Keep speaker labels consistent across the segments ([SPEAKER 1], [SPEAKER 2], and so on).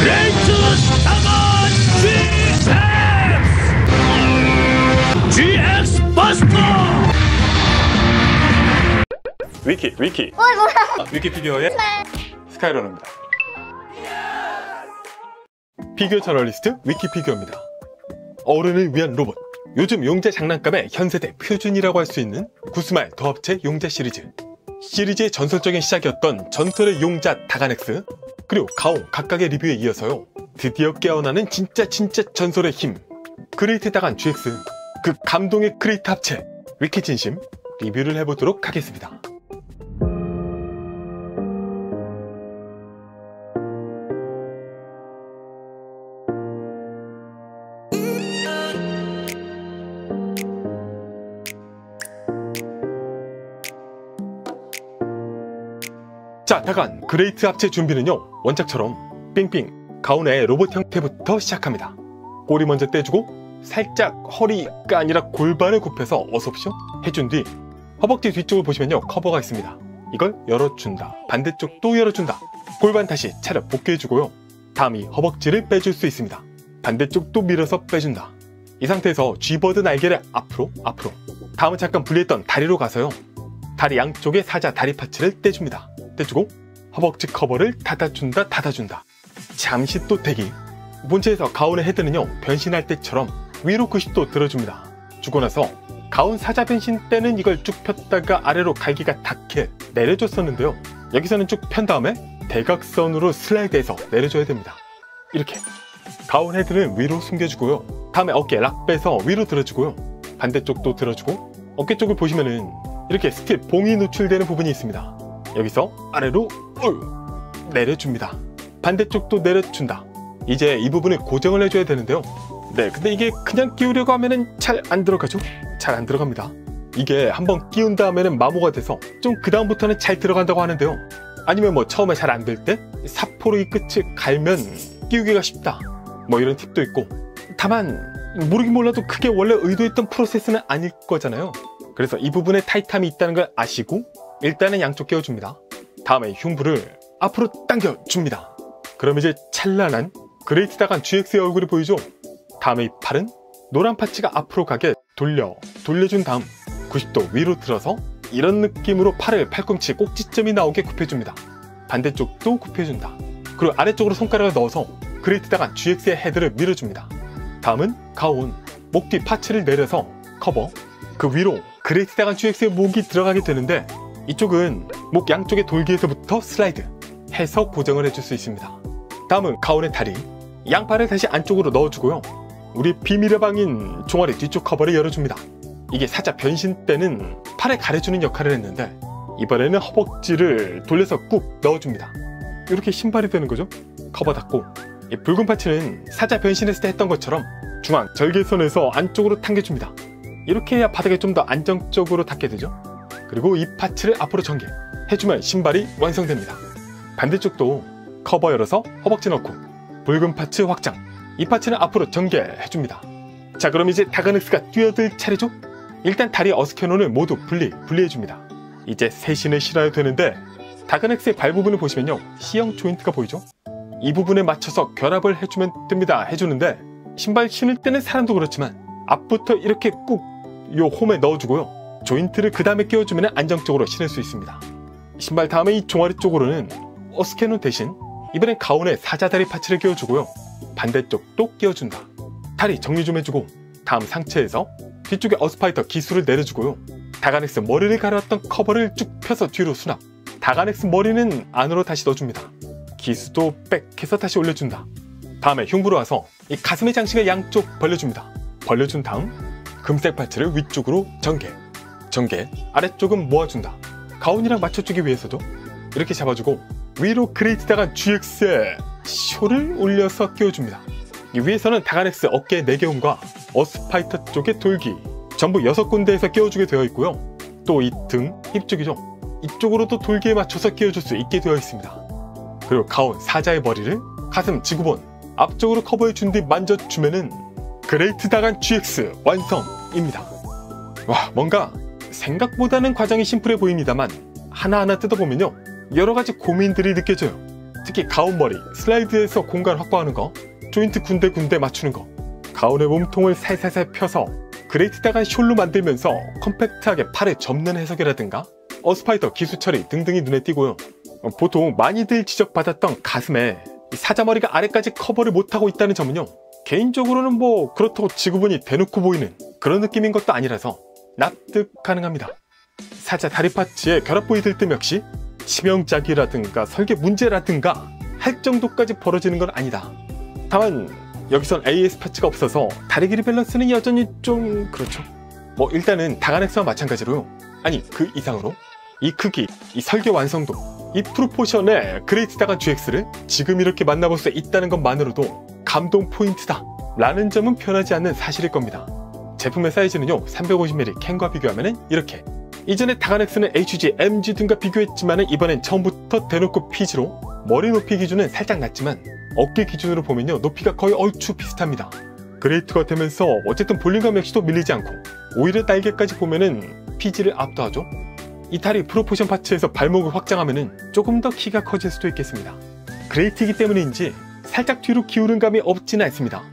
[SPEAKER 1] 그레이트 스타건 GX 버스터.
[SPEAKER 2] 위키
[SPEAKER 3] 뭐야?
[SPEAKER 2] 위키피디어의 스카이러너입니다. 피규어 저널리스트 위키피규어입니다. 어른을 위한 로봇, 요즘 용자 장난감의 현세대 표준이라고 할 수 있는 구스마의 더합체 용자 시리즈의 전설적인 시작이었던 전설의 용자 다가넥스, 그리고 가오 각각의 리뷰에 이어서요, 드디어 깨어나는 진짜 전설의 힘 그레이트 다간 GX, 그 감동의 그레이트 합체 위키 진심 리뷰를 해보도록 하겠습니다. 자, 다간 그레이트 합체 준비는요, 원작처럼 삥삥 가운의 로봇 형태부터 시작합니다. 꼬리 먼저 떼주고 살짝 허리가 아니라 골반을 굽혀서 어서옵쇼 해준 뒤 허벅지 뒤쪽을 보시면요, 커버가 있습니다. 이걸 열어준다, 반대쪽도 열어준다, 골반 다시 차려 복귀해주고요, 다음이 허벅지를 빼줄 수 있습니다. 반대쪽도 밀어서 빼준다. 이 상태에서 G버드 날개를 앞으로, 다음은 잠깐 분리했던 다리로 가서요, 다리 양쪽에 사자 다리 파츠를 떼줍니다. 떼주고 허벅지 커버를 닫아준다. 잠시 또 대기. 본체에서 가운의 헤드는요, 변신할 때처럼 위로 90도 들어줍니다. 주고 나서 가운 사자 변신 때는 이걸 쭉 폈다가 아래로 갈기가 닿게 내려줬었는데요, 여기서는 쭉 편 다음에 대각선으로 슬라이드해서 내려줘야 됩니다. 이렇게 가운 헤드는 위로 숨겨주고요, 다음에 어깨 락 빼서 위로 들어주고요, 반대쪽도 들어주고, 어깨 쪽을 보시면은 이렇게 스틸 봉이 노출되는 부분이 있습니다. 여기서 아래로 내려줍니다. 반대쪽도 내려준다. 이제 이 부분을 고정을 해줘야 되는데요, 네, 근데 이게 그냥 끼우려고 하면은 잘 안 들어가죠? 잘 안 들어갑니다. 이게 한번 끼운 다음에는 마모가 돼서 좀 그 다음부터는 잘 들어간다고 하는데요, 아니면 뭐 처음에 잘 안 될 때 사포로 이 끝을 갈면 끼우기가 쉽다, 뭐 이런 팁도 있고, 다만 모르긴 몰라도 그게 원래 의도했던 프로세스는 아닐 거잖아요. 그래서 이 부분에 타이트함이 있다는 걸 아시고 일단은 양쪽 끼워줍니다. 다음에 흉부를 앞으로 당겨줍니다. 그럼 이제 찬란한 그레이트 다간 GX의 얼굴이 보이죠? 다음에 이 팔은 노란 파츠가 앞으로 가게 돌려준 다음 90도 위로 들어서 이런 느낌으로 팔을 팔꿈치 꼭지점이 나오게 굽혀줍니다. 반대쪽도 굽혀준다. 그리고 아래쪽으로 손가락을 넣어서 그레이트 다간 GX의 헤드를 밀어줍니다. 다음은 가운 목 뒤 파츠를 내려서 커버, 그 위로 그레이트 다간 GX의 목이 들어가게 되는데, 이쪽은 목 양쪽의 돌기에서부터 슬라이드 해서 고정을 해줄 수 있습니다. 다음은 가운의 다리, 양팔을 다시 안쪽으로 넣어주고요, 우리 비밀의 방인 종아리 뒤쪽 커버를 열어줍니다. 이게 사자 변신 때는 팔을 가려주는 역할을 했는데, 이번에는 허벅지를 돌려서 꾹 넣어줍니다. 이렇게 신발이 되는 거죠. 커버 닫고, 이 붉은 파츠는 사자 변신했을 때 했던 것처럼 중앙 절개선에서 안쪽으로 당겨줍니다. 이렇게 해야 바닥에 좀 더 안정적으로 닿게 되죠. 그리고 이 파츠를 앞으로 전개 해주면 신발이 완성됩니다. 반대쪽도 커버 열어서 허벅지 넣고 붉은 파츠 확장, 이 파츠는 앞으로 전개해줍니다. 자, 그럼 이제 다가넥스가 뛰어들 차례죠? 일단 다리 어스캐논을 모두 분리해줍니다. 이제 셋신을 실어야 되는데, 다가넥스의 발 부분을 보시면요, C형 조인트가 보이죠? 이 부분에 맞춰서 결합을 해주면 됩니다. 해주는데, 신발 신을 때는 사람도 그렇지만 앞부터 이렇게 꾹 요 홈에 넣어주고요, 조인트를 그 다음에 끼워주면 안정적으로 신을 수 있습니다. 신발 다음에 이 종아리 쪽으로는 어스캐논 대신 이번엔 가운에 사자다리 파츠를 끼워주고요, 반대쪽도 끼워준다. 다리 정리 좀 해주고, 다음 상체에서 뒤쪽에 어스파이터 기수를 내려주고요, 다가넥스 머리를 가려왔던 커버를 쭉 펴서 뒤로 수납, 다가넥스 머리는 안으로 다시 넣어줍니다. 기수도 백해서 다시 올려준다. 다음에 흉부로 와서 이 가슴의 장식을 양쪽 벌려줍니다. 벌려준 다음 금색 파츠를 위쪽으로 전개, 아래쪽은 모아준다. 가운이랑 맞춰주기 위해서도 이렇게 잡아주고, 위로 그레이트 다간 GX의 쇼를 올려서 끼워줍니다. 이 위에서는 다가넥스 어깨 4개홈과 어스파이터 쪽의 돌기 전부 6군데에서 끼워주게 되어 있고요, 또 이 등, 힙 쪽이죠, 이쪽으로도 돌기에 맞춰서 끼워줄 수 있게 되어 있습니다. 그리고 가운 사자의 머리를 가슴 지구본 앞쪽으로 커버해준 뒤 만져주면은 그레이트 다간 GX 완성입니다. 와, 뭔가 생각보다는 과정이 심플해 보입니다만 하나하나 뜯어보면요, 여러가지 고민들이 느껴져요. 특히 가운 머리, 슬라이드에서 공간 확보하는 거, 조인트 군데군데 맞추는 거, 가운의 몸통을 살살살 펴서 그레이트 다간 숄로 만들면서 컴팩트하게 팔에 접는 해석이라든가 어스파이더 기술 처리 등등이 눈에 띄고요. 보통 많이들 지적받았던 가슴에 사자머리가 아래까지 커버를 못하고 있다는 점은요, 개인적으로는 뭐 그렇다고 지구본이 대놓고 보이는 그런 느낌인 것도 아니라서 납득 가능합니다. 사자 다리 파츠에 결합 부위 들뜸 역시 치명적이라든가 설계 문제라든가 할 정도까지 벌어지는 건 아니다. 다만 여기선 AS 파츠가 없어서 다리 길이 밸런스는 여전히 좀 그렇죠. 뭐 일단은 다가넥스와 마찬가지로요, 아니 그 이상으로 이 크기, 이 설계 완성도, 이 프로포션의 그레이트 다간 GX를 지금 이렇게 만나볼 수 있다는 것만으로도 감동 포인트다 라는 점은 변하지 않는 사실일 겁니다. 제품의 사이즈는요 350mm 캔과 비교하면 이렇게, 이전에 다가넥스는 HG, MG 등과 비교했지만 이번엔 처음부터 대놓고 PG로 머리 높이 기준은 살짝 낮지만 어깨 기준으로 보면요 높이가 거의 얼추 비슷합니다. 그레이트가 되면서 어쨌든 볼륨감 역시도 밀리지 않고 오히려 날개까지 보면은 PG를 압도하죠. 이 다리 프로포션 파츠에서 발목을 확장하면은 조금 더 키가 커질 수도 있겠습니다. 그레이트이기 때문인지 살짝 뒤로 기우는 감이 없지는 않습니다.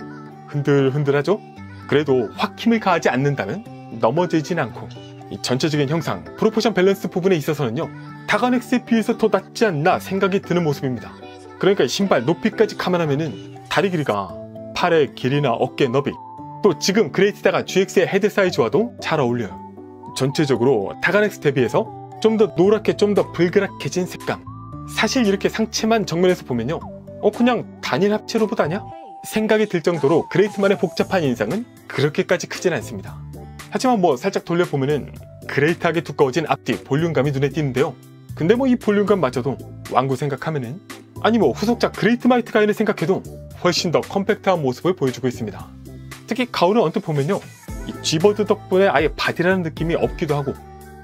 [SPEAKER 2] 흔들흔들하죠? 그래도 확 힘을 가하지 않는다면 넘어지진 않고, 이 전체적인 형상, 프로포션 밸런스 부분에 있어서는요 다가넥스에 비해서 더 낫지 않나 생각이 드는 모습입니다. 그러니까 신발 높이까지 감안하면은 다리 길이가 팔의 길이나 어깨 너비, 또 지금 그레이트 다간 GX의 헤드 사이즈와도 잘 어울려요. 전체적으로 다가넥스 대비해서 좀 더 노랗게 좀 더 불그락해진 색감. 사실 이렇게 상체만 정면에서 보면요 그냥 단일 합체 로봇 아냐? 생각이 들 정도로 그레이트만의 복잡한 인상은 그렇게까지 크진 않습니다. 하지만 뭐 살짝 돌려보면은 그레이트하게 두꺼워진 앞뒤 볼륨감이 눈에 띄는데요. 근데 뭐 이 볼륨감마저도 왕구 생각하면은, 아니 뭐 후속작 그레이트 마이트 가인을 생각해도 훨씬 더 컴팩트한 모습을 보여주고 있습니다. 특히 가운을 언뜻 보면요 이 G버드 덕분에 아예 바디라는 느낌이 없기도 하고,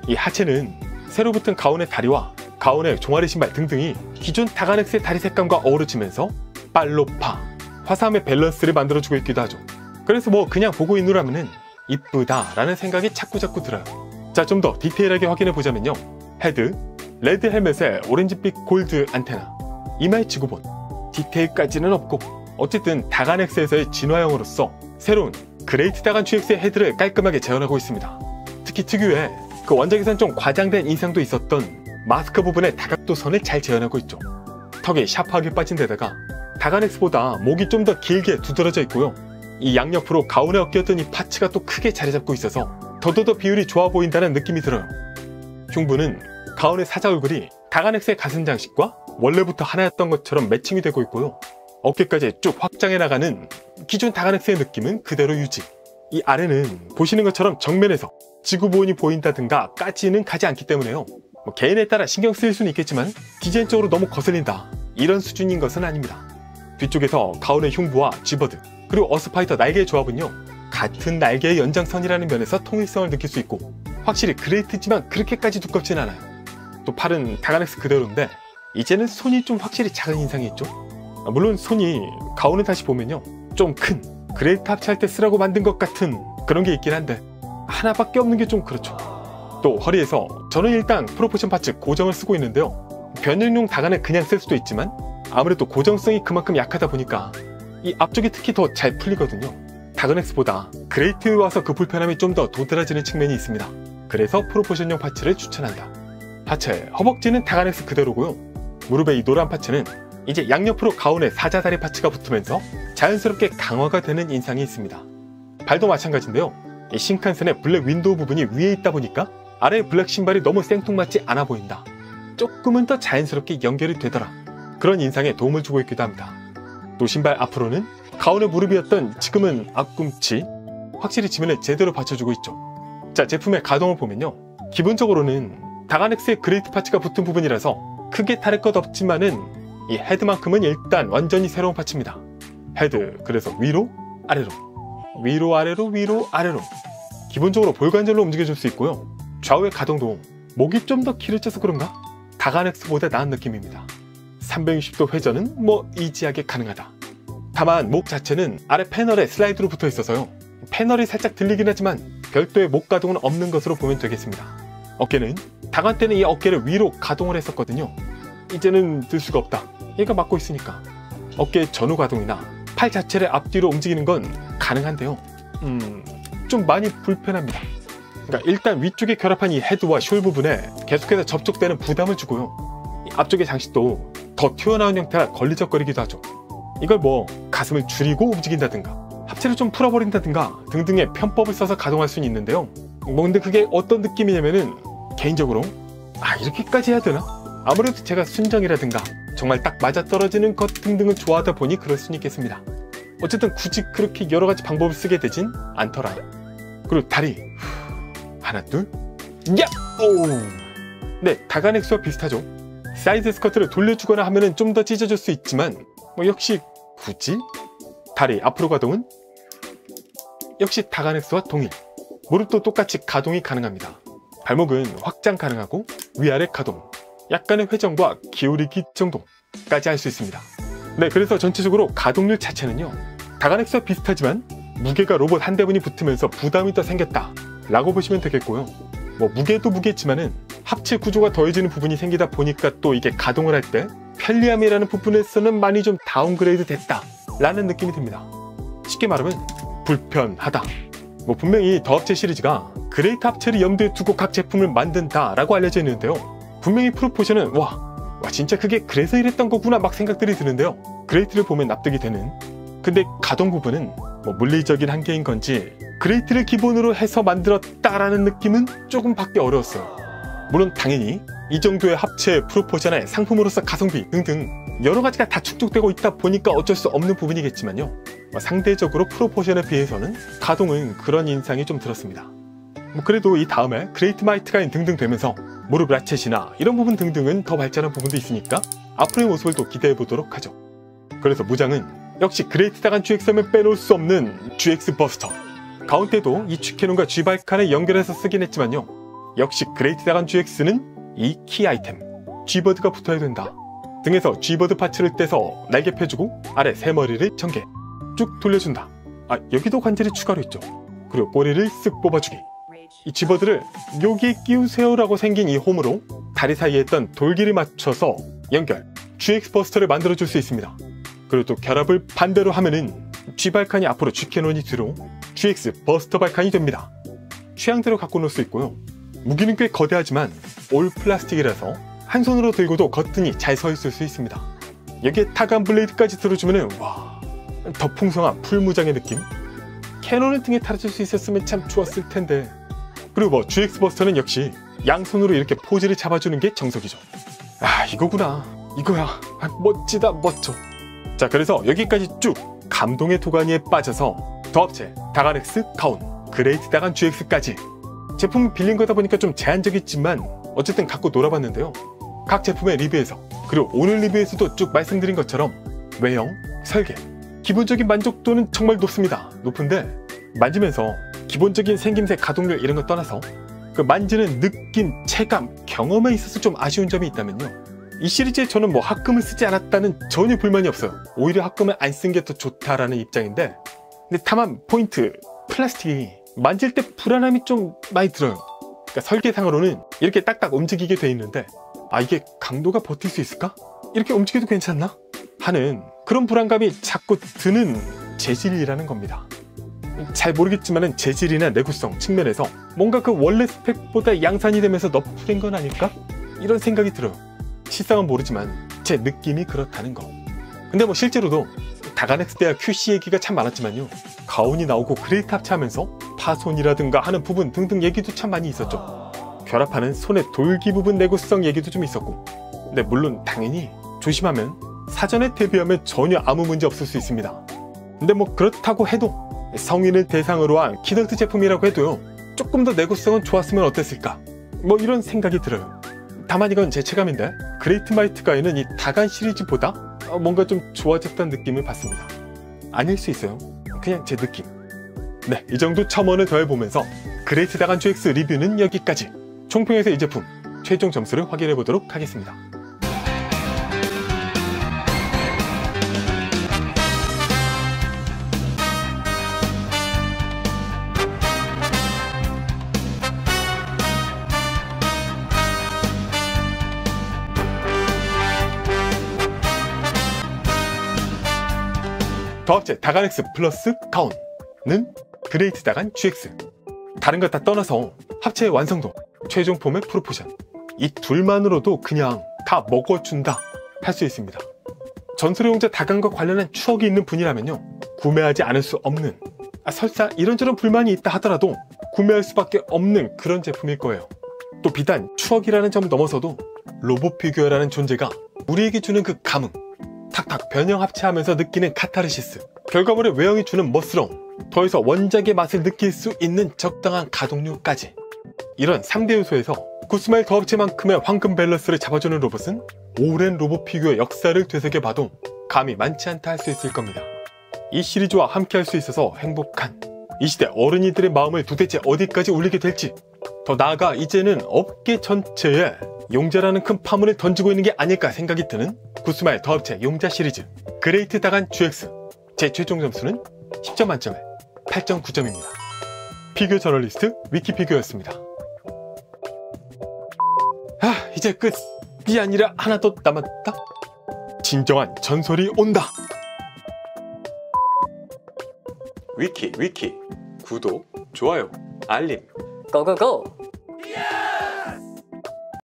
[SPEAKER 2] 이 하체는 새로 붙은 가운의 다리와 가운의 종아리 신발 등등이 기존 다가넥스의 다리 색감과 어우러지면서 빨로파, 화사함의 밸런스를 만들어주고 있기도 하죠. 그래서 뭐 그냥 보고 있노라면은 이쁘다 라는 생각이 자꾸자꾸 들어요. 자, 좀 더 디테일하게 확인해 보자면요, 헤드, 레드 헬멧에 오렌지빛 골드 안테나, 이마의 지구본, 디테일까지는 없고 어쨌든 다가넥스에서의 진화형으로서 새로운 그레이트 다간 GX의 헤드를 깔끔하게 재현하고 있습니다. 특히 특유의 그 원작에선 좀 과장된 인상도 있었던 마스크 부분의 다각도선을 잘 재현하고 있죠. 턱이 샤프하게 빠진 데다가 다가넥스보다 목이 좀 더 길게 두드러져 있고요, 이 양옆으로 가운에 엮였던 이 파츠가 또 크게 자리 잡고 있어서 더더더 비율이 좋아 보인다는 느낌이 들어요. 흉부는 가운의 사자 얼굴이 다가넥스의 가슴 장식과 원래부터 하나였던 것처럼 매칭이 되고 있고요, 어깨까지 쭉 확장해 나가는 기존 다가넥스의 느낌은 그대로 유지. 이 아래는 보시는 것처럼 정면에서 지구본이 보인다든가 까지는 가지 않기 때문에요, 뭐 개인에 따라 신경 쓰일 수는 있겠지만 디자인적으로 너무 거슬린다 이런 수준인 것은 아닙니다. 뒤쪽에서 가운의 흉부와 G버드 그리고 어스파이더 날개의 조합은요 같은 날개의 연장선이라는 면에서 통일성을 느낄 수 있고, 확실히 그레이트지만 그렇게까지 두껍진 않아요. 또 팔은 다가넥스 그대로인데 이제는 손이 좀 확실히 작은 인상이 있죠. 물론 손이 가운을 다시 보면요 좀 큰, 그레이트 합체할 때 쓰라고 만든 것 같은 그런 게 있긴 한데 하나밖에 없는 게 좀 그렇죠. 또 허리에서 저는 일단 프로포션 파츠 고정을 쓰고 있는데요, 변형용 다간에 그냥 쓸 수도 있지만 아무래도 고정성이 그만큼 약하다 보니까 이 앞쪽이 특히 더 잘 풀리거든요. 다그넥스보다 그레이트에 와서 그 불편함이 좀 더 도드라지는 측면이 있습니다. 그래서 프로포션용 파츠를 추천한다. 하체, 허벅지는 다가넥스 그대로고요, 무릎의 이 노란 파츠는 이제 양옆으로 가운에 사자다리 파츠가 붙으면서 자연스럽게 강화가 되는 인상이 있습니다. 발도 마찬가지인데요, 이 신칸센의 블랙 윈도우 부분이 위에 있다 보니까 아래의 블랙 신발이 너무 생뚱맞지 않아 보인다, 조금은 더 자연스럽게 연결이 되더라, 그런 인상에 도움을 주고 있기도 합니다. 또 신발 앞으로는 가운의 무릎이었던 지금은 앞꿈치, 확실히 지면을 제대로 받쳐주고 있죠. 자, 제품의 가동을 보면요, 기본적으로는 다가넥스의 그레이트 파츠가 붙은 부분이라서 크게 다를 것 없지만은 이 헤드만큼은 일단 완전히 새로운 파츠입니다. 헤드, 그래서 위로 아래로, 위로 아래로, 위로 아래로 기본적으로 볼관절로 움직여줄 수 있고요, 좌우의 가동도 목이 좀 더 길을 쪄서 그런가 다가넥스보다 나은 느낌입니다. 360도 회전은 뭐 이지하게 가능하다. 다만 목 자체는 아래 패널에 슬라이드로 붙어 있어서요, 패널이 살짝 들리긴 하지만 별도의 목 가동은 없는 것으로 보면 되겠습니다. 어깨는 다간 때는 이 어깨를 위로 가동을 했었거든요. 이제는 들 수가 없다. 얘가 막고 있으니까. 어깨 전후 가동이나 팔 자체를 앞뒤로 움직이는 건 가능한데요. 좀 많이 불편합니다. 그러니까 일단 위쪽에 결합한 이 헤드와 숄 부분에 계속해서 접촉되는 부담을 주고요. 이 앞쪽의 장식도 더 튀어나온 형태라 걸리적거리기도 하죠. 이걸 뭐 가슴을 줄이고 움직인다든가 합체를 좀 풀어버린다든가 등등의 편법을 써서 가동할 수는 있는데요. 뭐 근데 그게 어떤 느낌이냐면은 개인적으로 이렇게까지 해야 되나? 아무래도 제가 순정이라든가 정말 딱 맞아떨어지는 것 등등을 좋아하다 보니 그럴 수는 있겠습니다. 어쨌든 굳이 그렇게 여러가지 방법을 쓰게 되진 않더라. 그리고 다리 하나 둘 야! 오! 네, 다가넥스와 비슷하죠. 사이드 스커트를 돌려주거나 하면은 좀 더 찢어질 수 있지만 뭐 역시 굳이? 다리 앞으로 가동은 역시 다가넥스와 동일. 무릎도 똑같이 가동이 가능합니다. 발목은 확장 가능하고 위아래 가동, 약간의 회전과 기울이기 정도까지 할 수 있습니다. 네, 그래서 전체적으로 가동률 자체는요, 다가넥스와 비슷하지만 무게가 로봇 한 대분이 붙으면서 부담이 더 생겼다 라고 보시면 되겠고요. 뭐 무게도 무게지만은 합체 구조가 더해지는 부분이 생기다 보니까 또 이게 가동을 할 때 편리함이라는 부분에서는 많이 좀 다운그레이드 됐다 라는 느낌이 듭니다. 쉽게 말하면 불편하다. 뭐 분명히 더 합체 시리즈가 그레이트 합체를 염두에 두고 각 제품을 만든다 라고 알려져 있는데요. 분명히 프로포션은 와 진짜 그게 그래서 이랬던 거구나 막 생각들이 드는데요. 그레이트를 보면 납득이 되는. 근데 가동 부분은 뭐 물리적인 한계인 건지 그레이트를 기본으로 해서 만들었다라는 느낌은 조금 받기 어려웠어요. 물론 당연히 이 정도의 합체 프로포션에 상품으로서 가성비 등등 여러 가지가 다 축적되고 있다 보니까 어쩔 수 없는 부분이겠지만요. 상대적으로 프로포션에 비해서는 가동은 그런 인상이 좀 들었습니다. 뭐 그래도 이 다음에 그레이트 마이트가인 등등 되면서 무릎 라쳇이나 이런 부분 등등은 더 발전한 부분도 있으니까 앞으로의 모습을 또 기대해 보도록 하죠. 그래서 무장은 역시 그레이트 다간 GX하면 빼놓을 수 없는 GX 버스터. 가운데도 이 G캐논과 G발칸을 연결해서 쓰긴 했지만요. 역시 그레이트 다간 GX는 이 키 아이템 G버드가 붙어야 된다. 등에서 G버드 파츠를 떼서 날개 펴주고 아래 세 머리를 전개 쭉 돌려준다. 여기도 관절이 추가로 있죠. 그리고 꼬리를 쓱 뽑아주기. 이 G버드를 여기에 끼우세요 라고 생긴 이 홈으로 다리 사이에 있던 돌기를 맞춰서 연결 GX 버스터를 만들어줄 수 있습니다. 그리고 또 결합을 반대로 하면은 G발칸이 앞으로 G캐논이 뒤로 GX 버스터 발칸이 됩니다. 취향대로 갖고 놀 수 있고요. 무기는 꽤 거대하지만 올 플라스틱이라서 한 손으로 들고도 거뜬히 잘 서 있을 수 있습니다. 여기에 타간 블레이드까지 들어주면은 와, 더 풍성한 풀무장의 느낌? 캐논을 등에 달아줄 수 있었으면 참 좋았을 텐데. 그리고 뭐 GX 버스터는 역시 양손으로 이렇게 포즈를 잡아주는 게 정석이죠. 이거구나, 이거야. 멋지다, 멋져. 자, 그래서 여기까지 쭉 감동의 도가니에 빠져서 더합체, 다가넥스, 가온, 그레이트 다간 GX까지 제품 빌린 거다 보니까 좀 제한적이지만 어쨌든 갖고 놀아봤는데요. 각 제품의 리뷰에서 그리고 오늘 리뷰에서도 쭉 말씀드린 것처럼 외형, 설계, 기본적인 만족도는 정말 높습니다. 높은데 만지면서 기본적인 생김새, 가동률 이런 거 떠나서 그 만지는 느낌, 체감, 경험에 있어서 좀 아쉬운 점이 있다면요. 이 시리즈에 저는 뭐 합금을 쓰지 않았다는 전혀 불만이 없어요. 오히려 합금을 안 쓴 게 더 좋다라는 입장인데, 근데 다만 포인트, 플라스틱이 만질 때 불안함이 좀 많이 들어요. 그러니까 설계상으로는 이렇게 딱딱 움직이게 돼 있는데 이게 강도가 버틸 수 있을까? 이렇게 움직여도 괜찮나? 하는 그런 불안감이 자꾸 드는 재질이라는 겁니다. 잘 모르겠지만 재질이나 내구성 측면에서 뭔가 그 원래 스펙보다 양산이 되면서 너프된 건 아닐까? 이런 생각이 들어요. 실상은 모르지만 제 느낌이 그렇다는 거. 근데 뭐 실제로도 다가넥스 때와 QC 얘기가 참 많았지만요. 가온이 나오고 그레이트 합체하면서 파손이라든가 하는 부분 등등 얘기도 참 많이 있었죠. 결합하는 손의 돌기 부분 내구성 얘기도 좀 있었고. 근데 물론 당연히 조심하면 사전에 대비하면 전혀 아무 문제 없을 수 있습니다. 근데 뭐 그렇다고 해도 성인을 대상으로 한 키덜트 제품이라고 해도요. 조금 더 내구성은 좋았으면 어땠을까? 뭐 이런 생각이 들어요. 다만 이건 제 체감인데 그레이트 마이트 가이는 이 다간 시리즈보다 뭔가 좀 좋아졌다는 느낌을 받습니다. 아닐 수 있어요. 그냥 제 느낌. 네, 이 정도 첨언을 더해보면서 그레이트 다간 GX 리뷰는 여기까지. 총평에서 이 제품 최종 점수를 확인해 보도록 하겠습니다. 더합체 다간 X 플러스 가온은 그레이트 다간 GX. 다른 것 다 떠나서 합체의 완성도, 최종 폼의 프로포션, 이 둘만으로도 그냥 다 먹어준다 할 수 있습니다. 전설의 용자 다간과 관련한 추억이 있는 분이라면요, 구매하지 않을 수 없는, 설사 이런저런 불만이 있다 하더라도 구매할 수밖에 없는 그런 제품일 거예요. 또 비단 추억이라는 점 넘어서도 로봇 피규어라는 존재가 우리에게 주는 그 감흥, 탁탁 변형 합체하면서 느끼는 카타르시스, 결과물의 외형이 주는 멋스러움, 더해서 원작의 맛을 느낄 수 있는 적당한 가동률까지, 이런 3대 요소에서 구스마일 더합체만큼의 황금 밸런스를 잡아주는 로봇은 오랜 로봇 피규어 역사를 되새겨봐도 감이 많지 않다 할 수 있을 겁니다. 이 시리즈와 함께 할 수 있어서 행복한 이 시대 어른이들의 마음을 도대체 어디까지 울리게 될지, 더 나아가 이제는 업계 전체에 용자라는 큰 파문을 던지고 있는 게 아닐까 생각이 드는 구스마일 더합체 용자 시리즈 그레이트 다간 GX. 제 최종 점수는 10점 만점에 8.9점입니다. 피규어 저널리스트 위키피규어였습니다. 이제 끝이 아니라 하나 더 남았다. 진정한 전설이 온다. 위키 구독, 좋아요, 알림
[SPEAKER 3] 고고고!